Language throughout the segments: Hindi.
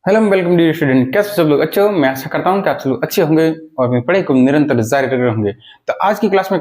हेलो वेलकम डियर स्टूडेंट, कैसे सब लोग अच्छे हो। मैं आशा करता हूँ कि आप सब लोग अच्छे होंगे और अपनी पढ़ाई को निरंतर जारी रख रहे होंगे। तो आज की क्लास में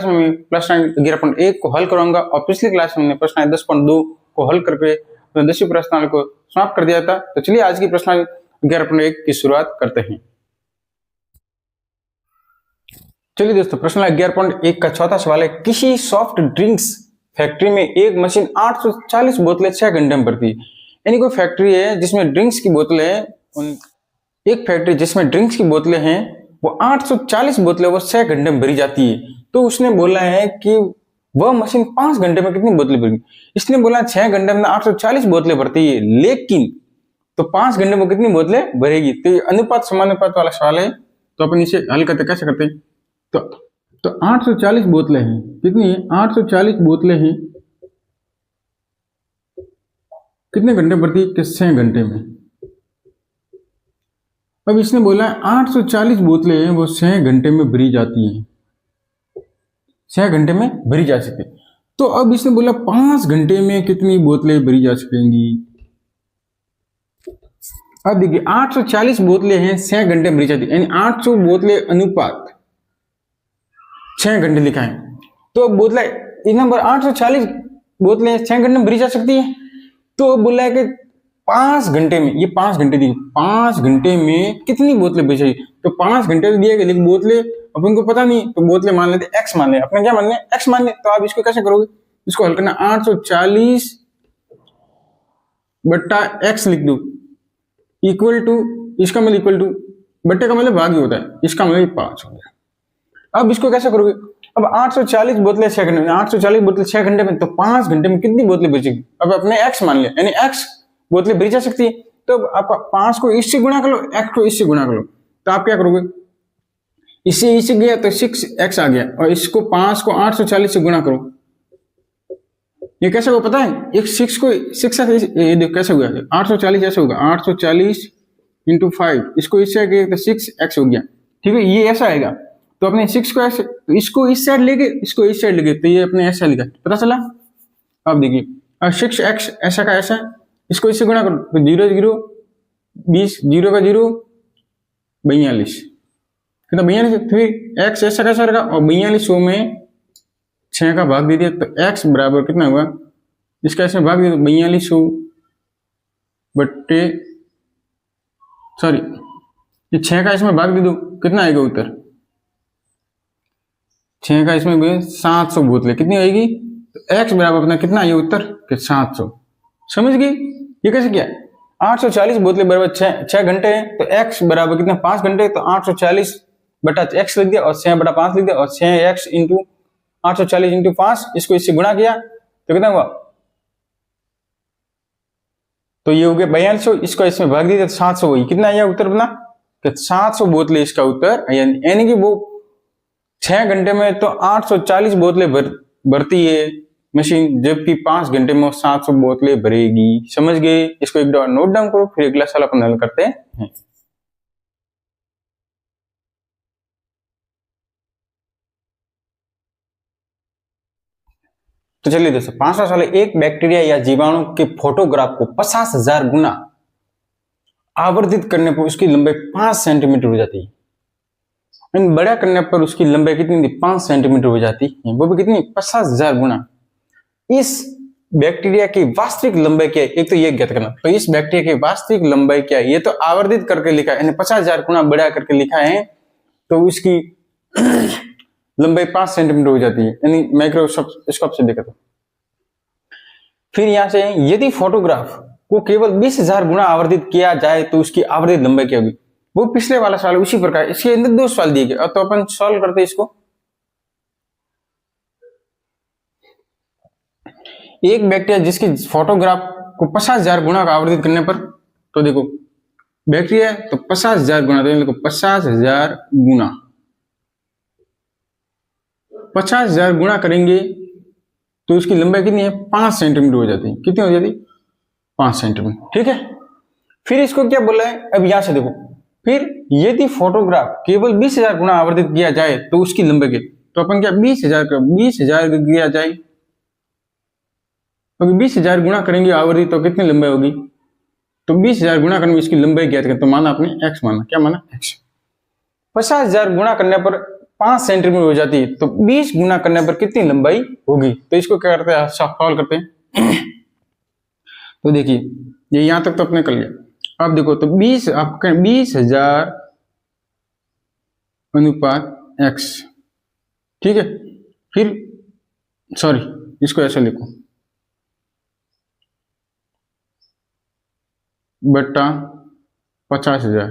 मैं प्रश्न 11.1 को हल करूंगा और पिछली क्लास में हमने प्रश्न 10.2 को हल करके अपने 10वीं प्रश्नावली को समाप्त कर दिया था। तो चलिए आज की प्रश्न 11.1 की शुरुआत करते हैं। चलिए दोस्तों, प्रश्न 11.1 का चौथा सवाल है, किसी सॉफ्ट ड्रिंक्स फैक्ट्री में एक मशीन 840 बोतलें 6 घंटे में भरती है। यानी कोई फैक्ट्री है जिसमें ड्रिंक्स की बोतलें हैं, एक फैक्ट्री जिसमें ड्रिंक्स की बोतलें हैं वो 840 बोतलें वो 6 घंटे में भरी जाती है। तो उसने बोला है कि वह मशीन 5 घंटे में कितनी बोतलें भरेगी। इसने बोला 6 घंटे में 840 बोतलें भरती है, लेकिन तो 5 घंटे में कितनी बोतलें भरेगी। तो ये अनुपात समानुपात वाला सवाल है। तो अपन इसे हल करते कैसे करते हैं। तो 840 बोतलें हैं, कितनी है 840 बोतलें हैं, कितने घंटे भरती है कि 6 घंटे में। अब इसने बोला 840 बोतलें हैं वो 6 घंटे में भरी जाती हैं, 6 घंटे में भरी जा सकती। तो अब इसने बोला 5 घंटे में कितनी बोतलें भरी जा सकेंगी। अब देखिए 840 बोतलें हैं 6 घंटे में भरी जाती, यानी 800 बोतलें अनुपात 6 घंटे लिखा है। तो बोतलें इस नंबर 840 बोतलें 6 घंटे में भरी जा सकती है। तो बोला है कि 5 घंटे में, ये 5 घंटे दी, 5 घंटे में कितनी बोतलें भरी जाएगी। तो 5 घंटे तो दिया गया, लेकिन बोतलें अपन को पता नहीं, तो बोतलें मान लेते एक्स मान ले, अपने क्या मान ले एक्स मान ले। तो आप इसको कैसे करोगे, इसको हल करना 840 बट्टा एक्स लिख दो इक्वल टू, इसका मतलब इक्वल टू, बट्टे का मतलब भाग ही होता है, इसका मतलब 5 हो गया। अब इसको कैसे करोगे, अब 840 बोतलें 6 घंटे में, 840 बोतलें 6 घंटे में, तो 5 घंटे में कितनी बोतलें बचेगी। अब अपने एक्स मान ले, यानी एक्स बोतलें भरी जा सकती है। तो आप 5 को इससे गुणा कर लो, एक्स को इससे गुणा कर लो। तो आप क्या करोगे, इससे गया तो 6x आ गया, और इसको 5 को 840 से गुणा करो। ये कैसे हो पता है, एक 6 को 6 ये देखो कैसे हुआ, 840 ऐसे होगा, 840 इंटू 5, इसको इससे गया तो 6x हो गया। ठीक है, ये ऐसा आएगा। तो अपने 6 को ऐसे, तो इसको इस साइड लेके, इसको इस साइड लेके, तो ये अपने ऐसा लिखा, पता चला। अब देखिए, अब 6x ऐसा का ऐसा, इसको इससे गुणा करो, तो 0 0 20, 0 का 0 42, कितना 42। फिर x ऐसा कैसा रहेगा, और 42 में 6 का भाग दे दिया, तो x बराबर कितना हुआ, इसका ऐसे भाग दे दो 42 बट्टे, सॉरी ये 6 का इसमें भाग दे दो, कितना आएगा उत्तर, 6 का इसमें 700 बोतलें कितनी आएगी। तो x बराबर अपना कितना आएगा उत्तर कि 700। समझ गई, ये कैसे किया। 840 बोतलें बराबर 6 घंटे है, तो x बराबर कितना 5 घंटे, तो 840 बटा x लिख दिया और 6 बटा 5 लिख दिया, और 6x इंटू 840 इंटू 5, इसको इससे गुणा किया तो कितना हुआ, तो ये हो गया 4200, इसको इसमें भाग दिया तो 700 हुई, कितना आया उत्तर अपना कि 700 बोतलें इसका उत्तर, यानी कि वो 6 घंटे में तो 840 बोतलें भरती है मशीन, जबकि 5 घंटे में 700 बोतलें भरेगी। समझ गए, इसको एक बार नोट डाउन करो, फिर अगला सवाल अपन हल करते हैं। तो चलिए दोस्तों, 5वां सवाल है, एक बैक्टीरिया या जीवाणु के फोटोग्राफ को 50,000 गुना आवर्धित करने पर उसकी लंबाई 5 सेंटीमीटर हो जाती है। बड़ा करने पर उसकी लंबाई कितनी थी, 5 सेंटीमीटर हो जाती है, वो भी कितनी 50,000 गुना। इस बैक्टीरिया की वास्तविक लंबाई क्या है, एक तो ये ज्ञात करना। तो इस बैक्टीरिया की वास्तविक लंबाई क्या है, ये तो आवर्धित करके लिखा है, यानी 50,000 गुना बड़ा करके लिखा है, तो उसकी लंबाई 5 सेंटीमीटर हो जाती है, यानी माइक्रोस्कोप से देखा। तो फिर यहां से यदि फोटोग्राफ को केवल 20,000 गुना आवर्धित किया जाए तो उसकी आवर्धित लंबाई क्या होगी। वो पिछले वाला सवाल उसी प्रकार, इसके अंदर 2 सवाल दिए गए, तो अपन सॉल्व करते इसको। एक बैक्टीरिया जिसकी फोटोग्राफ को 50,000 गुना का आवर्धित करने पर, तो देखो बैक्टीरिया तो 50,000 गुना, तो देखो 50,000 गुना, 50,000 गुना करेंगे तो उसकी लंबाई कितनी है, 5 सेंटीमीटर हो जाती है। कितनी हो जाती, 5 सेंटीमीटर। ठीक है, फिर इसको क्या बोला है, अब यहां से देखो, फिर यदि फोटोग्राफ केवल 20,000 गुना आवर्धित किया जाए तो उसकी लंबाई क्या, तो अपन क्या 20,000 किया जाए, क्योंकि 20,000 गुना करेंगे आवर्धित तो कितनी लंबाई होगी, तो 20,000 गुणा करने में इसकी लंबाई ज्ञात करें, तो माना आपने x माना, क्या माना x। 50,000 गुणा करने पर 5 सेंटीमीटर हो जाती है, तो 20 गुणा करने पर कितनी लंबाई होगी। तो इसको क्या करते हैं, सॉल्व करते हैं। तो देखिए ये यहां तक तो आपने कर लिया। अब देखो तो 20 आपका 20,000 अनुपात x, ठीक है। फिर सॉरी इसको ऐसे लिखो, बट्टा 50,000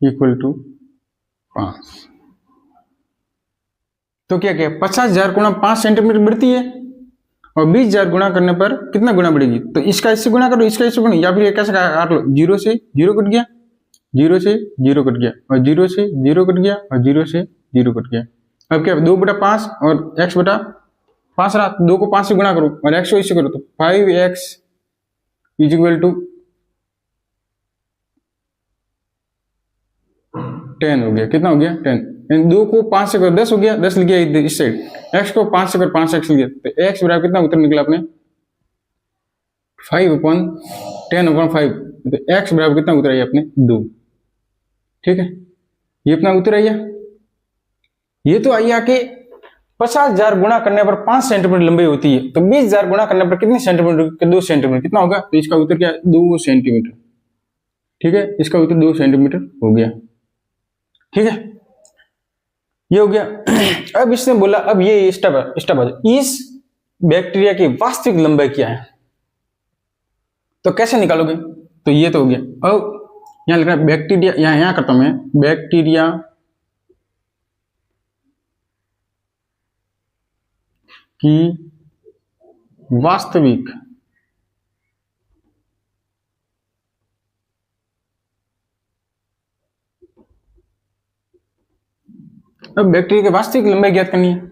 इक्वल टू 5। तो क्या क्या 50,000 गुणा 5 सेंटीमीटर बढ़ती है, और 20,000 गुणा करने पर कितना गुणा बढ़ेगी। तो इसका इससे गुणा करो, इसका इससे गुणा, या फिर कैसे काट लो, 0 से 0 कट गया, 0 से 0 कट गया, और 0 से 0 कट गया, और 0 से 0 कट गया। अब क्या 2/5 और x/5 रहा, 2 को 5 से गुणा करो और x को इससे करो, तो 5x इज इक्वल टू 10 हो गया। कितना हो गया 10। 2 को 5 से करो 10 हो गया, 10 लिख गया इस साइड, x को 5 से करो 5x लिख गया, तो x बराबर कितना उत्तर निकला अपने 5/10/5, तो x बराबर कितना उत्तर आया अपने 2। ठीक है, ये अपना उत्तर आया। ये तो आया कि 50,000 गुणा करने पर 5 सेंटीमीटर लंबाई होती है, तो 20,000 गुणा करने पर कितने सेंटीमीटर, 2 सेंटीमीटर कितना होगा, तो इसका उत्तर क्या है 2 सेंटीमीटर। ठीक है, इसका उत्तर 2 सेंटीमीटर हो गया। ठीक है, ये हो गया। अब इसने बोला, अब ये स्टेप है, इस बैक्टीरिया की वास्तविक लंबाई क्या है, तो कैसे निकालोगे। तो ये तो हो गया। अब यहां लिख रहा है बैक्टीरिया, यहां करता हूं मैं, बैक्टीरिया की वास्तविक अब बैक्टीरिया की वास्तविक लंबाई ज्ञात करनी है।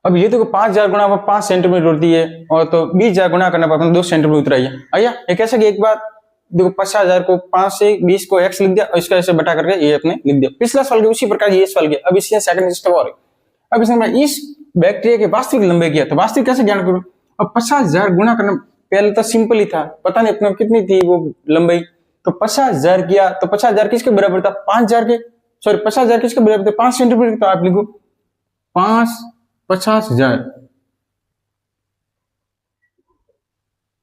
अब ये देखो 5,000 गुणा पर 5 सेंटीमीटर होती है, और तो 20,000 गुणा करने पर 2 सेंटीमीटर उतर आइया। ये कैसे कि एक बार देखो 50,000 को 5 से 20 को x लिख दिया, और इसका ऐसे बटा करके ये अपने लिख दिया। पिछला सवाल के उसी प्रकार ये सवाल किया। अब इसलिए सेकंड स्टेप और अब इसने इस बैक्टीरिया की वास्तविक लंबाई किया, तो वास्तविक कैसे ज्ञान करूं। अब 50,000 गुणा करना, पहले तो सिंपल ही था, पता नहीं अपने कितनी थी वो लंबाई, तो 50,000 किया, तो 50,000 किसके बराबर था 5,000 के, सॉरी 50,000 किसके बराबर थे 5 सेंटीमीटर। तो आप लिखो 50,000,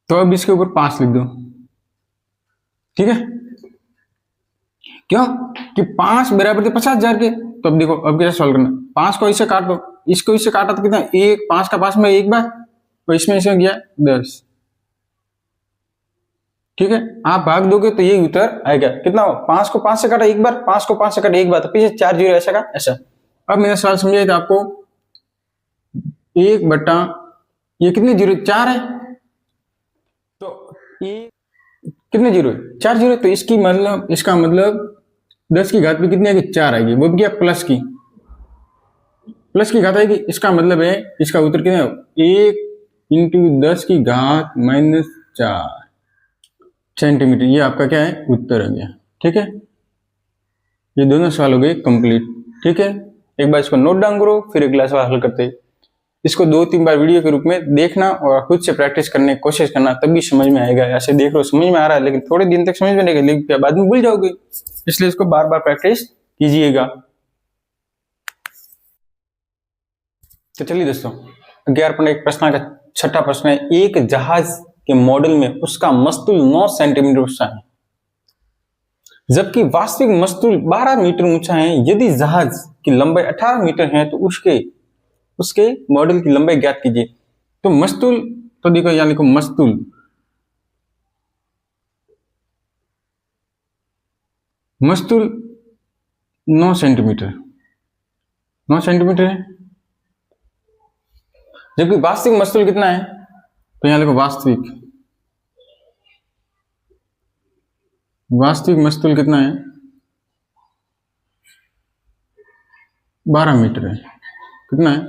तो अब इसके ऊपर 5 लिख दो। ठीक है, क्यों कि 5 बराबर थे 50,000 के। तो अब देखो अब कैसे सॉल्व करना, 5 को इससे काट दो, इसको इससे काटा तो कितना 1, 5 का 5 में एक बार, तो इसमें इसे गया 10। ठीक है, आप भाग दोगे तो ये उत्तर आएगा कितना हो, 5 को 5 से काटा एक बार, 5 को 5 से काटा एक बार, तो पीछे 4 जीरो ऐसा का ऐसा। अब मैंने सवाल समझाया था आपको, 1 बटा ये कितने जीरो 4 है, तो ये कितने जीरो 4 जीरो, तो इसकी मतलब इसका मतलब 10 की घात पे कितनी आएगी 4 आएगी, वो भी क्या प्लस की घात आएगी। इसका मतलब है इसका उत्तर कितना 1 × 10 की घात -4 सेंटीमीटर। ये आपका क्या है उत्तर हो गया। ठीक है, ये दोनों सवाल हो गए कंप्लीट। ठीक है, एक बार इसको नोट डाउन करो, फिर अगला सवाल हल करते हैं। इसको 2-3 बार वीडियो के रूप में देखना और खुद से प्रैक्टिस करने की कोशिश करना, तभी समझ में आएगा। ऐसे देख लो समझ में आ रहा है, लेकिन थोड़े दिन तक समझ में नहीं आएगा, लेकिन बाद में भूल जाओगे, इसलिए इसको बार बार प्रैक्टिस कीजिएगा। तो चलिए दोस्तों, 11.1 प्रश्न का छठा प्रश्न है, एक जहाज के मॉडल में उसका मस्तूल 9 सेंटीमीटर ऊंचा है, जबकि वास्तविक मस्तूल 12 मीटर ऊंचा है। यदि जहाज की लंबाई 18 मीटर है, तो उसके मॉडल की लंबाई ज्ञात कीजिए। तो मस्तूल, तो देखो यहां लिखो मस्तूल, मस्तूल 9 सेंटीमीटर है, जबकि वास्तविक मस्तूल कितना है, तो यहां लिखो वास्तविक मस्तूल कितना है 12 मीटर है। कितना है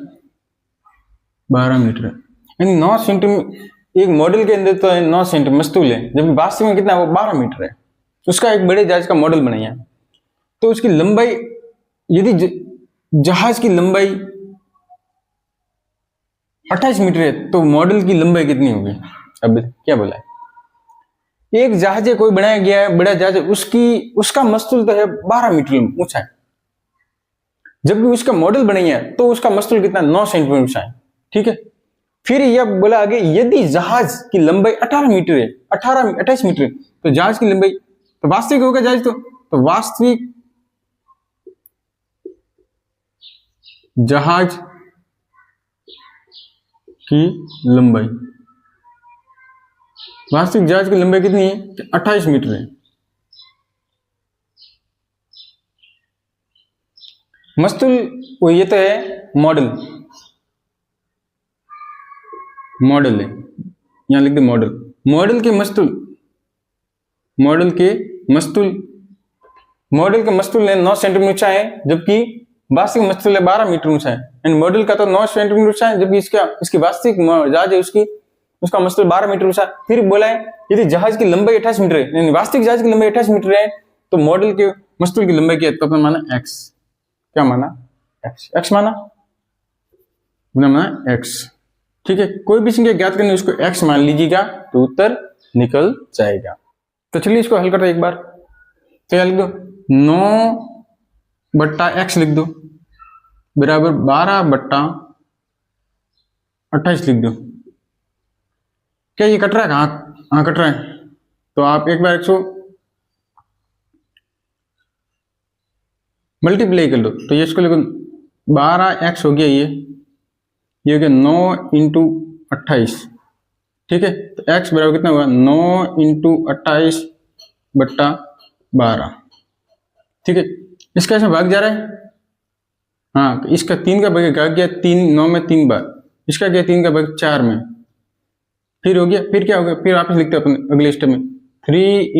12 मीटर है, यानी 9 सेंटीमीटर एक मॉडल के अंदर तो 9 सेंटीमीटर मस्तूल है, जबकि वास्तव में कितना है वो 12 मीटर है। उसका एक बड़े जहाज का मॉडल बनाया, तो उसकी लंबाई, यदि जहाज की लंबाई 28 मीटर है तो मॉडल की लंबाई कितनी होगी? अब क्या बोला है, एक जहाज कोई बनाया गया है, बड़ा जहाज, उसका मस्तूल तो है 12 मीटर ऊंचा है, जबकि उसका मॉडल बनाई है तो उसका मस्तूल कितना 9 सेंटीमीटर ऊंचा है। ठीक है, फिर यह बोला आगे यदि जहाज की लंबाई 18 मीटर है, 28 मीटर है, तो जहाज की लंबाई तो वास्तविक होगा जहाज तो वास्तविक जहाज की लंबाई, वास्तविक जहाज की लंबाई कितनी है? 28 मीटर है। मस्तूल वो ये तो है मॉडल है, यहां लिख दे मॉडल। मॉडल के मस्तूल ने 9 सेंटीमीटर ऊंचा है, जबकि वास्तविक मस्तूल है 12 मीटर ऊंचा है। एंड मॉडल का तो 9 सेंटीमीटर ऊंचा है, जबकि इसकी वास्तविक जहाज है उसका मस्तूल 12 मीटर ऊंचा। फिर बोला है यदि जहाज की लंबाई 28 मीटर है, यानी वास्तविक जहाज की लंबाई 28 मीटर है, तो मॉडल के मस्तूल की लंबाई क्या है? तो अपने माना x। क्या माना? x माना x। ठीक है, कोई भी संख्या ज्ञात करनी उसको x मान लीजिएगा तो उत्तर निकल जाएगा। तो चलिए इसको हल करते हैं एक बार। तो क्या लिख दो, 9/x लिख दो बराबर 12/28 लिख दो। क्या ये कट रहा है? हाँ कट रहा है। तो आप एक बार 100 मल्टीप्लाई कर लो, तो ये इसको लिखो 12x हो गया, ये हो गया 9 × 28। ठीक है, तो x बराबर कितना हुआ? 9 × 28/12। ठीक है, इसका इसमें भाग जा रहा है। हाँ, तो इसका 3 का भाग गया 3, 9 में 3 बार, इसका गया 3 का भाग 4 में। फिर हो गया, फिर क्या हो गया? फिर वापस लिखते हैं अपन अगले स्टेप में 3 ×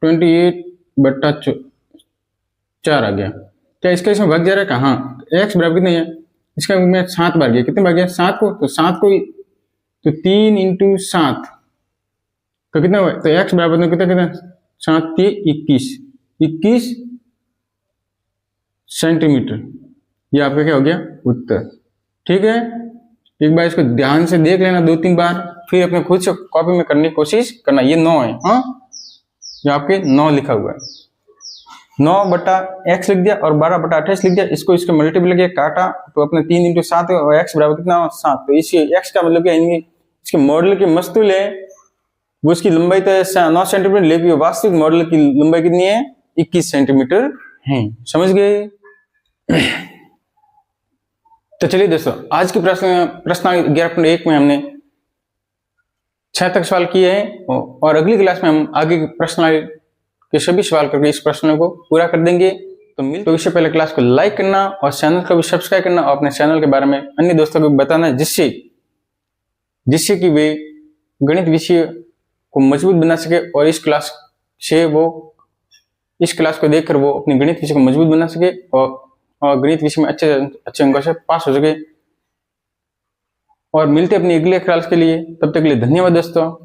28/4 आ गया। क्या इसका इसमें भाग जा रहा है? कहाँ? x बराबर कितने है? इसका में 7 बार गया, कितने बार गया? 7 को, तो 7 को तो 3 × 7 तो कितना हुआ? तो x बराबर कितना 7 21 सेंटीमीटर। ये आपका क्या हो गया? उत्तर। ठीक है, एक बार इसको ध्यान से देख लेना 2-3 बार, फिर अपने खुद से कॉपी में करने की कोशिश करना। ये 9 है, हाँ ये आपके 9 लिखा हुआ है। 9/x लिख दिया और 12/28 लिख दिया, इसको इसके मल्टीपल किया, काटा तो अपने 3 × 7 और x बराबर कितना? 7। तो इसी x का मतलब क्या है? इसके मॉडल की मस्तूल है वो, उसकी लंबाई तो 9 सेंटीमीटर, लेकिन वास्तविक मॉडल की लंबाई कितनी है? 21 सेंटीमीटर है। समझ गए? तो चलिए दोस्तों, आज की प्रश्न 11.1 में हमने 6 तक सवाल किए हैं और अगली क्लास में हम आगे के प्रश्न के सभी सवाल करके इस प्रश्न को पूरा कर देंगे। तो इससे पहले क्लास को लाइक करना और चैनल को भी सब्सक्राइब करना और अपने चैनल के बारे में अन्य दोस्तों को बताना, जिससे कि वे गणित विषय को मजबूत बना सके और इस क्लास को देखकर वो अपने गणित विषय को मजबूत बना सके और गणित विषय में अच्छे अंकों से पास हो सके। और मिलते अपनी अगले क्लास के लिए, तब तक के लिए धन्यवाद दोस्तों।